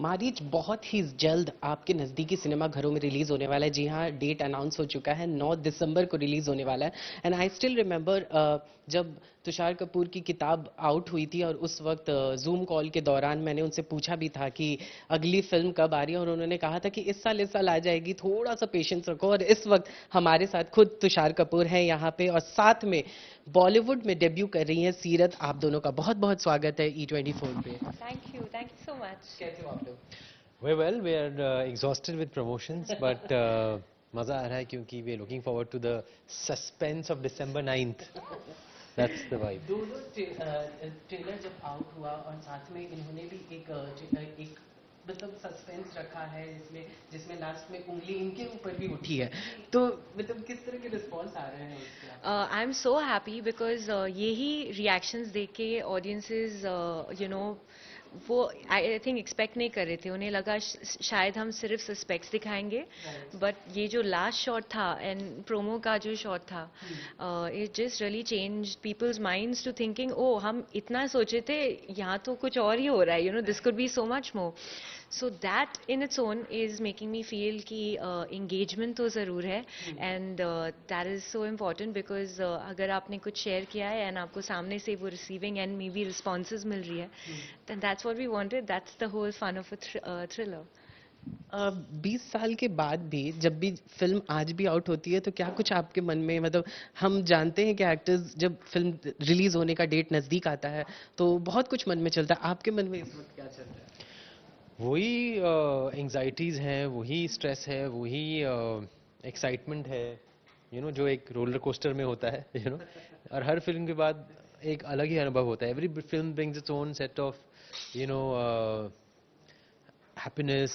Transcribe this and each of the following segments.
मारीच बहुत ही जल्द आपके नज़दीकी सिनेमा घरों में रिलीज होने वाला है। जी हाँ, डेट अनाउंस हो चुका है, 9 दिसंबर को रिलीज होने वाला है। एंड आई स्टिल रिमेंबर जब तुषार कपूर की किताब आउट हुई थी और उस वक्त जूम कॉल के दौरान मैंने उनसे पूछा भी था कि अगली फिल्म कब आ रही है, और उन्होंने कहा था कि इस साल आ जाएगी, थोड़ा सा पेशेंस रखो। और इस वक्त हमारे साथ खुद तुषार कपूर हैं यहाँ पे, और साथ में बॉलीवुड में डेब्यू कर रही हैं सीरत। आप दोनों का बहुत बहुत स्वागत है E24 पे। Thank you so much. कैसे हो आप लोग? We are exhausted with promotions, but मजा आ रहा है क्योंकि we are looking forward to the suspense of December 9th. That's the vibe. दोनों ट्रेलर जब आउट हुआ और साथ में इन्होंने भी एक मतलब सस्पेंस रखा है जिसमें जिसमें लास्ट में उंगली इनके ऊपर भी उठी है, तो मतलब किस तरह के रिस्पॉन्स आ रहे हैं उसके? I'm so happy because यही reactions देख के audiences वो आई थिंक एक्सपेक्ट नहीं कर रहे थे। उन्हें लगा शायद हम सिर्फ सस्पेक्ट्स दिखाएंगे, बट ये जो लास्ट शॉट था एंड प्रोमो का जो शॉट था, it just really change people's minds to thinking ओ हम इतना सोचे थे, यहाँ तो कुछ और ही हो रहा है, this could be so much more. So that in its own is making me feel कि एंगेजमेंट तो ज़रूर है, and that is so important because अगर आपने कुछ शेयर किया है एंड आपको सामने से वो receiving end may be responses मिल रही है, then that's what we wanted. That's the whole fun of a thriller. 20 साल के बाद भी जब भी फिल्म आज भी आउट होती है तो क्या कुछ आपके मन में, मतलब हम जानते हैं कि एक्टर्स जब फिल्म रिलीज होने का डेट नजदीक आता है तो बहुत कुछ मन में चलता है, आपके मन में इस वक्त क्या चल रहा है? वही एंग्जाइटीज हैं, वही स्ट्रेस है, वही एक्साइटमेंट है, जो एक रोलर कोस्टर में होता है, और हर फिल्म के बाद एक अलग ही अनुभव होता है. Every film brings its own set of happiness,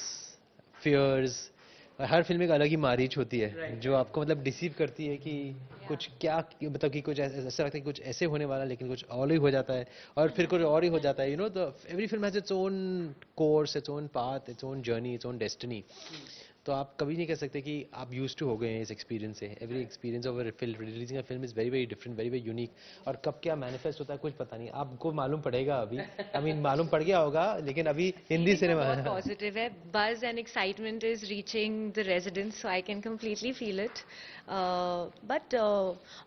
fears. हर फिल्म एक अलग ही मारीच होती है जो आपको मतलब डिसीव करती है कि कुछ क्या, मतलब कि कुछ ऐसा लगता है कि कुछ ऐसे होने वाला, लेकिन कुछ और ही हो जाता है, और फिर कुछ और ही हो जाता है. The every film has its own course, its own path, its own journey, its own destiny. तो आप कभी नहीं कह सकते कि आप यूज्ड टू हो गए हैं इस एक्सपीरियंस से. Every experience of releasing a film is very very different, very very unique. और कब क्या मैनिफेस्ट होता है कुछ पता नहीं, आपको मालूम पड़ेगा अभी. आई मीन मालूम पड़ गया होगा, लेकिन अभी हिंदी सिनेमा बहुत पॉजिटिव है. बuzz and excitement is reaching the residents, so I can completely feel it. But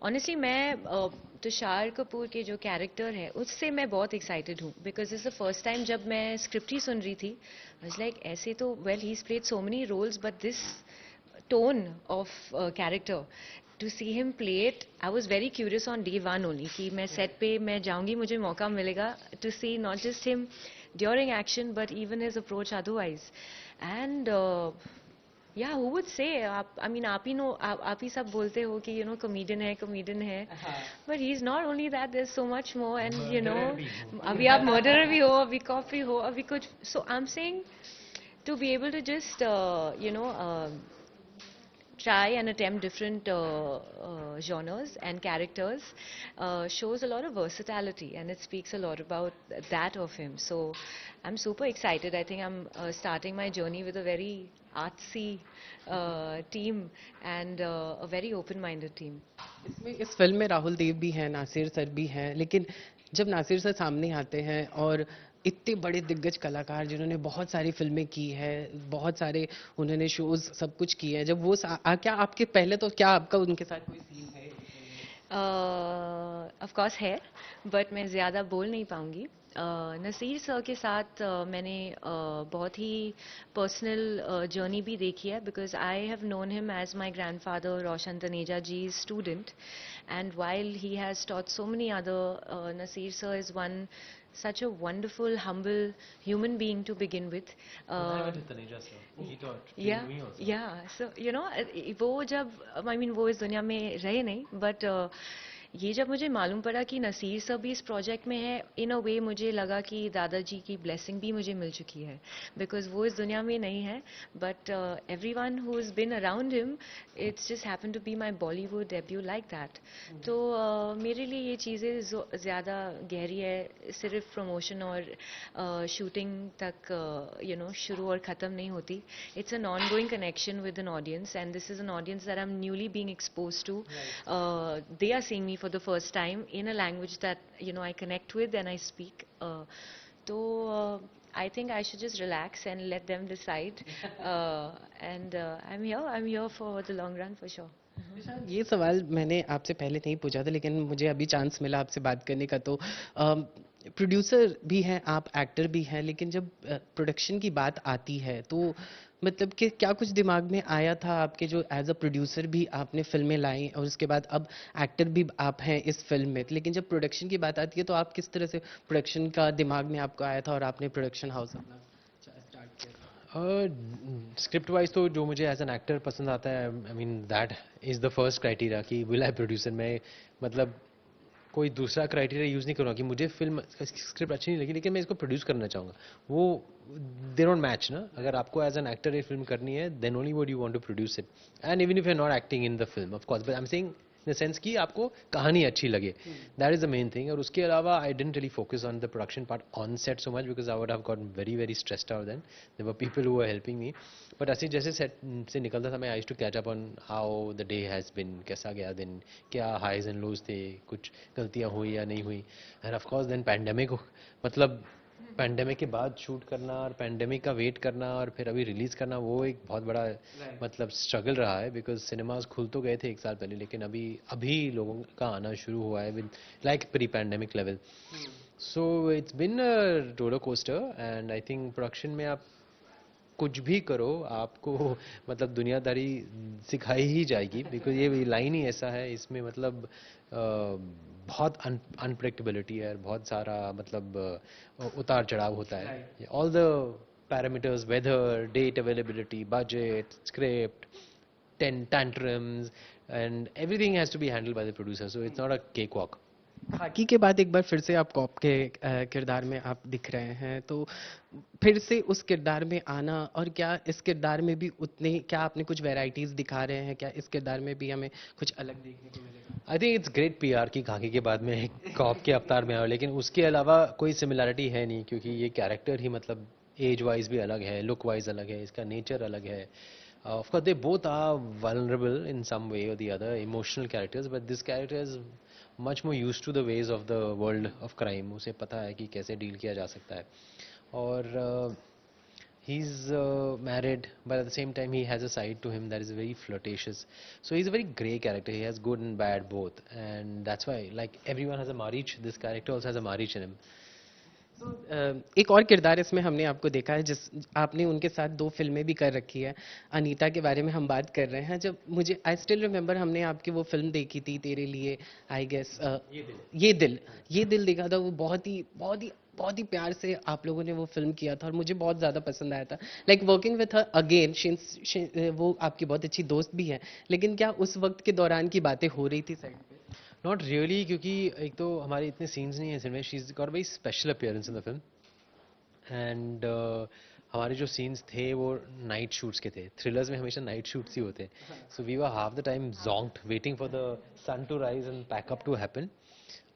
honestly, मैं तुषार कपूर के जो कैरेक्टर है उससे मैं बहुत एक्साइटेड हूँ, because it's the first time जब मैं स्क्रिप्ट ही सुन रही थी, आई वाज लाइक ऐसे तो well he played so many roles, but this tone of character, to see him play it, I was very curious on day one only कि मैं set पे मैं जाऊंगी, मुझे मौका मिलेगा to see not just him during action but even his approach otherwise. And yeah, who would say, I mean आप ही no, आप ही सब बोलते हो कि comedian है, but he's not only that, there's so much more. And अभी आप murderer भी हो, अभी cop भी हो, अभी कुछ. So I'm saying to be able to just try and attempt different genres and characters shows a lot of versatility, and it speaks a lot about that of him. So I'm super excited. I think I'm starting my journey with a very artsy team and a very open-minded team. इसमें इस film में राहुल देव भी हैं, Nasir sir भी हैं, लेकिन जब Nasir sir सामने आते हैं और इतने बड़े दिग्गज कलाकार जिन्होंने बहुत सारी फिल्में की है, बहुत सारे उन्होंने शोज सब कुछ किए हैं, जब वो क्या आपके पहले तो क्या आपका उनके साथ कोई सीन है? ऑफ कोर्स है, बट मैं ज़्यादा बोल नहीं पाऊंगी. नसीर सर के साथ मैंने बहुत ही पर्सनल जर्नी भी देखी है, because I have known him as my grandfather Roshan Taneja ji student, and while he has taught so many other, Nasir sir is one such a wonderful, humble human being to begin with. Yeah, yeah. So वो जब I mean वो इस दुनिया में रहे नहीं, but ये जब मुझे मालूम पड़ा कि नसीर सर भी इस प्रोजेक्ट में है, इन अ वे मुझे लगा कि दादाजी की ब्लेसिंग भी मुझे मिल चुकी है, बिकॉज वो इस दुनिया में नहीं है, but everyone who is been around him, it's just happen to be my Bollywood debut like that. तो मेरे लिए ये चीज़ें ज़्यादा गहरी है, सिर्फ प्रमोशन और शूटिंग तक शुरू और ख़त्म नहीं होती. It's an ongoing connection with an audience, and this is an audience that I am newly being expose to. They are seeing me for the first time in a language that I connect with and I speak. So I think I should just relax and let them decide. And I'm here for the long run for sure. शायद ये सवाल मैंने आपसे पहले नहीं पूछा था, लेकिन मुझे अभी चांस मिला आपसे बात करने का। तो प्रोड्यूसर भी हैं आप, एक्टर भी हैं, लेकिन जब प्रोडक्शन की बात आती है तो मतलब कि क्या कुछ दिमाग में आया था आपके, जो एज अ प्रोड्यूसर भी आपने फिल्में लाई और उसके बाद अब एक्टर भी आप हैं इस फिल्म में, लेकिन जब प्रोडक्शन की बात आती है तो आप किस तरह से प्रोडक्शन का दिमाग में आपको आया था और आपने प्रोडक्शन हाउस अपना स्टार्ट किया? स्क्रिप्ट वाइज तो जो मुझे एज एन एक्टर पसंद आता है, I mean that is the first criteria कि विल आई प्रोड्यूसर। मैं मतलब कोई दूसरा क्राइटेरिया यूज़ नहीं करूँगा कि मुझे फिल्म स्क्रिप्ट अच्छी नहीं लगी लेकिन मैं इसको प्रोड्यूस करना चाहूँगा, वो दे डोंट मैच ना। अगर आपको एज एन एक्टर ये फिल्म करनी है then only would you want to produce it, and even if you are not acting in the film of course, but I am saying in the sense कि आपको कहानी अच्छी लगे, that is the main thing. और उसके अलावा I didn't really focus on the production part on set so much because I would have got very very stressed out then there were people who were helping me. But ऐसे जैसे set से निकलता था मैं I used to catch up on how the day has been, कैसा गया दिन, क्या हाइज एंड लोज थे, कुछ गलतियाँ हुई या नहीं हुई। And of course then pandemic, मतलब पैंडेमिक के बाद शूट करना और पैंडेमिक का वेट करना और फिर अभी रिलीज करना, वो एक बहुत बड़ा मतलब स्ट्रगल रहा है बिकॉज सिनेमाज खुल तो गए थे एक साल पहले लेकिन अभी अभी लोगों का आना शुरू हुआ है with like pre pandemic level. So it's been a roller coaster and I think production में आप कुछ भी करो आपको मतलब दुनियादारी सिखाई ही जाएगी बिकॉज ये लाइन ही ऐसा है, इसमें मतलब बहुत अनप्रेडिक्टेबिलिटी है, बहुत सारा मतलब उतार चढ़ाव होता है। All the parameters, weather, date availability, budget, script, tantrums and everything has to be handled by the producer, so it's not a cakewalk. खाकी के बाद एक बार फिर से आप कॉप के किरदार में आप दिख रहे हैं, तो फिर से उस किरदार में आना, और क्या इस किरदार में भी उतने, क्या आपने कुछ वैरायटीज दिखा रहे हैं, क्या इस किरदार में भी हमें कुछ अलग देखने को मिलेगा? I think it's great PR की खाकी के बाद में एक कॉप के अवतार में आया, लेकिन उसके अलावा कोई सिमिलरिटी है नहीं क्योंकि ये कैरेक्टर ही मतलब एज वाइज भी अलग है, लुक वाइज अलग है, इसका नेचर अलग है। Of course, they both are vulnerable in some way or the other, emotional characters, but this character is much more used to the ways of the world of crime. उसे पता है कि कैसे डील किया जा सकता है, और he's married, but at the same time he has a side to him that is very flirtatious. So he's a very grey character. He has good and bad both, and that's why like everyone has a Marich. This character also has a Marich in him. एक और किरदार इसमें हमने आपको देखा है, जिस आपने उनके साथ 2 फिल्में भी कर रखी है, अनीता के बारे में हम बात कर रहे हैं। जब मुझे आई स्टिल रिमेम्बर हमने आपकी वो फिल्म देखी थी तेरे लिए, आई गेस ये दिल देखा था, वो बहुत ही प्यार से आप लोगों ने वो फिल्म किया था और मुझे बहुत ज़्यादा पसंद आया था। Like working with her again, वो आपकी बहुत अच्छी दोस्त भी है, लेकिन क्या उस वक्त के दौरान की बातें हो रही थी साइड पे? नॉट रियली, क्योंकि एक तो हमारे इतने सीन्स नहीं है फिल्म में, she is got very special appearance in the film, and हमारे जो सीन्स थे वो नाइट शूट्स के थे। थ्रिलर्स में हमेशा नाइट शूट्स ही होते हैं, so we were half the time zonked waiting for the sun to rise and pack up to happen,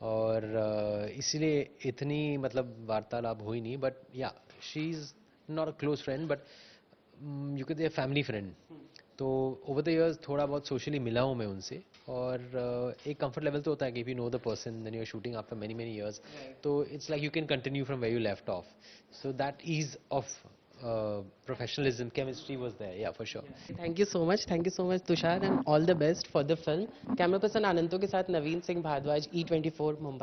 और इसलिए इतनी मतलब वार्तालाप हुई नहीं। But yeah she is not a close friend but you can say family friend. तो over the years थोड़ा बहुत सोशली मिला हूँ मैं उनसे, और एक कंफर्ट लेवल तो होता है कि if you know the person then you are shooting after many many years, तो it's like you can continue from where you left off, so that ease of professionalism, chemistry was there, yeah, for sure. Thank you so much Tushar, and all the best for the film. Camera person आनंदों के साथ नवीन Singh Bhardwaj, E24 Mumbai.